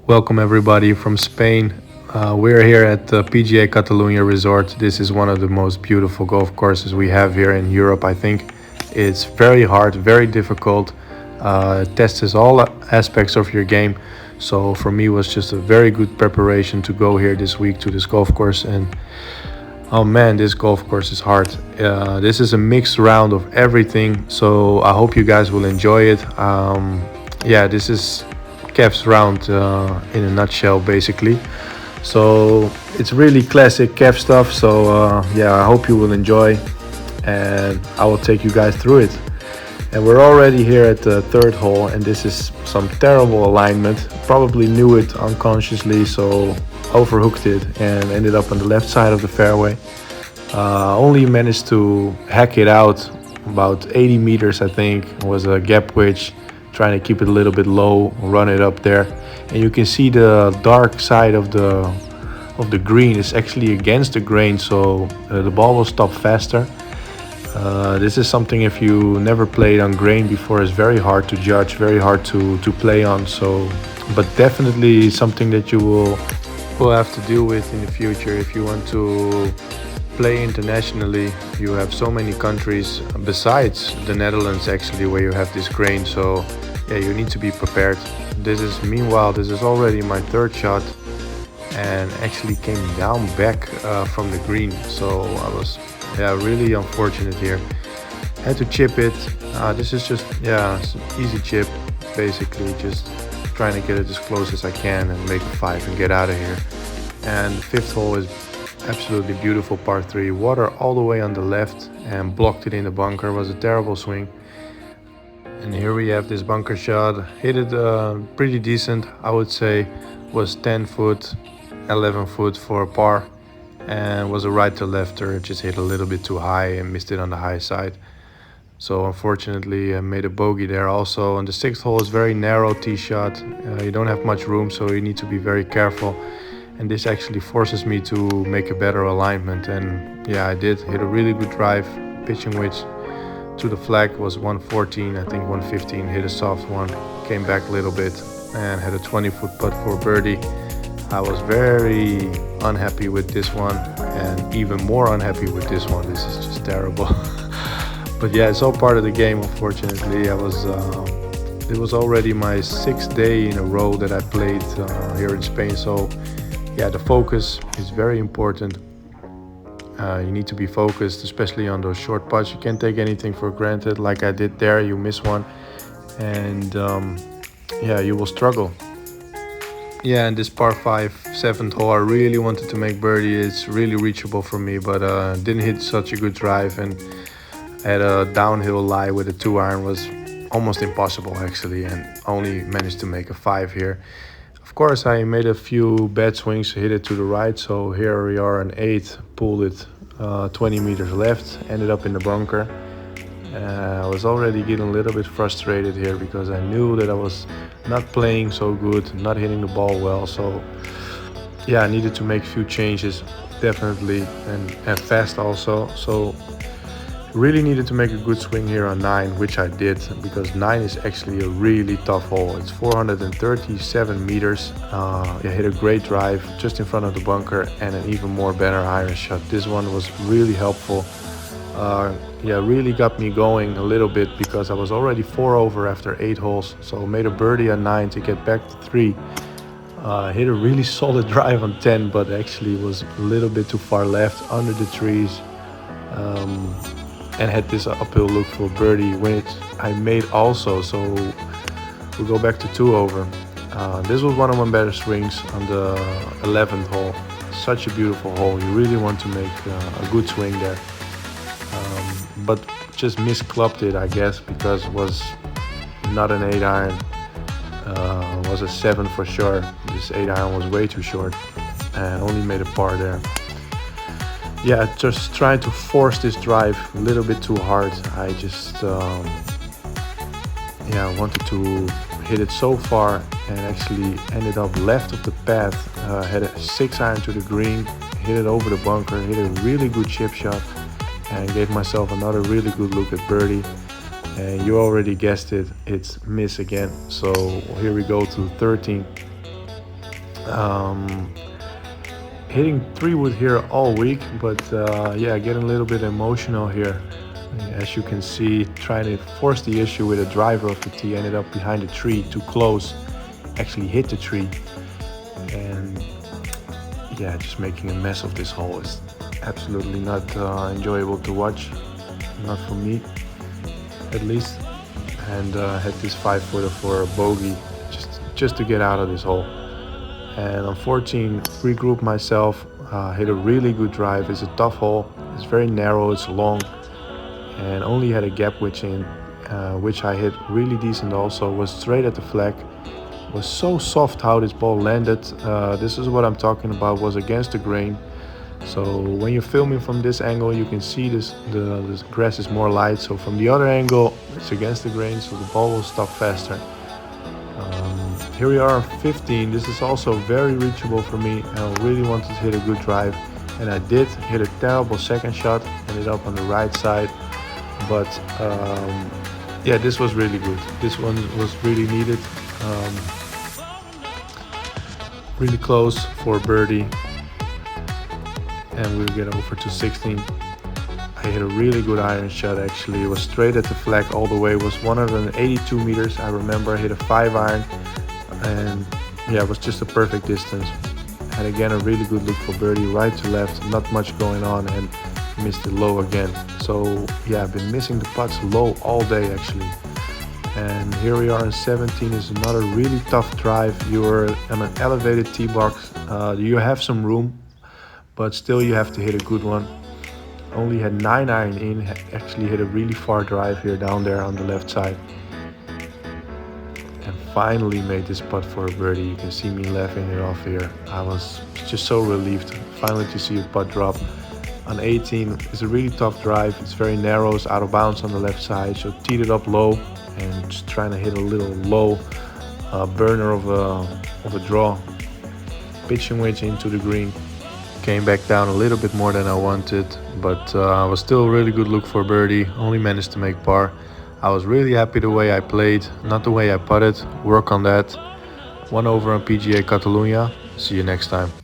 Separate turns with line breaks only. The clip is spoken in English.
Welcome everybody from Spain. We're here at the PGA Catalunya Resort. This is one of the most beautiful golf courses we have here in Europe, I think. It's very hard, very difficult. It tests all aspects of your game. So for me, it was just a very good preparation to go here this week to this golf course. And oh man, this golf course is hard. This is a mixed round of everything. So I hope you guys will enjoy it. This is Kev's round in a nutshell, basically. So it's really classic Kev stuff. So I hope you will enjoy, and I will take you guys through it. And we're already here at the third hole, and this is some terrible alignment. Probably knew it unconsciously, so overhooked it and ended up on the left side of the fairway. Only managed to hack it out about 80 meters, I think. It was a gap wedge, trying to keep it a little bit low, run it up there. And you can see the dark side of the green is actually against the grain, so the ball will stop faster. This is something, if you never played on grain before, is very hard to judge, very hard to play on. So, but definitely something that you will have to deal with in the future if you want to play internationally. You have so many countries besides the Netherlands actually where you have this grain. So yeah, you need to be prepared. This is already my third shot, and actually came down back from the green. So I was really unfortunate here. Had to chip it. This is just it's an easy chip, basically just trying to get it as close as I can and make a 5 and get out of here. And the fifth hole is absolutely beautiful, par 3. Water all the way on the left and blocked it in the bunker. It was a terrible swing. And here we have this bunker shot. Hit it pretty decent, I would say. Was 10 foot, 11 foot for a par, and was a right to lefter. Just hit a little bit too high and missed it on the high side. So unfortunately I made a bogey there also. And the sixth hole is very narrow tee shot. You don't have much room, so you need to be very careful. And this actually forces me to make a better alignment. And yeah, I did hit a really good drive, pitching which to the flag was 114, I think 115, hit a soft one, came back a little bit and had a 20-foot putt for birdie. I was very unhappy with this one, and even more unhappy with this one. This is just terrible. But yeah, it's all part of the game, unfortunately. It was already my 6th day in a row that I played here in Spain. So yeah, the focus is very important. You need to be focused, especially on those short putts. You can't take anything for granted like I did there. You miss one and you will struggle. Yeah, and this par 5 7th hole, I really wanted to make birdie. It's really reachable for me, but didn't hit such a good drive, and had a downhill lie with a 2-iron. Was almost impossible actually, and only managed to make a 5 here. Of course, I made a few bad swings, hit it to the right. So here we are on 8, pulled it 20 meters left, ended up in the bunker. I was already getting a little bit frustrated here because I knew that I was not playing so good, not hitting the ball well. So yeah, I needed to make a few changes, definitely, and fast also. So really needed to make a good swing here on 9, which I did, because 9 is actually a really tough hole. It's 437 meters. Hit a great drive just in front of the bunker and an even more better iron shot. This one was really helpful. Really got me going a little bit because I was already 4 over after 8 holes. So made a birdie on 9 to get back to 3. Hit a really solid drive on 10, but actually was a little bit too far left under the trees. And had this uphill look for birdie, which I made also. So we go back to 2 over. This was one of my better swings on the 11th hole. Such a beautiful hole. You really want to make a good swing there. But just misclubbed it, I guess, because it was not an 8-iron. It was a 7 for sure. This 8-iron was way too short and only made a par there. Yeah, just trying to force this drive a little bit too hard. I just wanted to hit it so far, and actually ended up left of the path. Had a 6-iron to the green, hit it over the bunker, hit a really good chip shot, and gave myself another really good look at birdie. And you already guessed it, it's miss again. So here we go to 13. Um, Hitting 3-wood here all week, but yeah, getting a little bit emotional here. As you can see, trying to force the issue with a driver of the tee, ended up behind a tree, too close, actually hit the tree, and yeah, just making a mess of this hole is absolutely not enjoyable to watch, not for me at least. And had this 5-footer for a bogey just to get out of this hole. And on 14, regrouped myself, hit a really good drive. It's a tough hole, it's very narrow, it's long, and only had a gap wedge in, which I hit really decent also, was straight at the flag. Was so soft how this ball landed. This is what I'm talking about, was against the grain. So when you're filming from this angle, you can see the grass is more light. So from the other angle, it's against the grain, so the ball will stop faster. Here we are on 15. This is also very reachable for me. I really wanted to hit a good drive, and I did. Hit a terrible second shot, ended up on the right side. But yeah, this was really good. This one was really needed. Really close for birdie, and we'll get over to 16. I hit a really good iron shot actually. It was straight at the flag all the way. It was 182 meters. I remember I hit a 5-iron, and yeah, it was just a perfect distance. Had again a really good look for birdie, right to left, not much going on, and missed it low again. So yeah, I've been missing the putts low all day actually. And here we are in 17. Is another really tough drive. You're on an elevated tee box. You have some room, but still you have to hit a good one. Only had 9-iron in, actually hit a really far drive here down there on the left side. And finally made this putt for a birdie. You can see me laughing it off here. I was just so relieved finally to see a putt drop. On 18, it's a really tough drive. It's very narrow, it's out of bounds on the left side. So teed it up low and just trying to hit a little low burner of a draw. Pitching wedge into the green. Came back down a little bit more than I wanted, but was still a really good look for birdie. Only managed to make par. I was really happy the way I played, not the way I putted. Work on that. 1 over on PGA Catalunya. See you next time.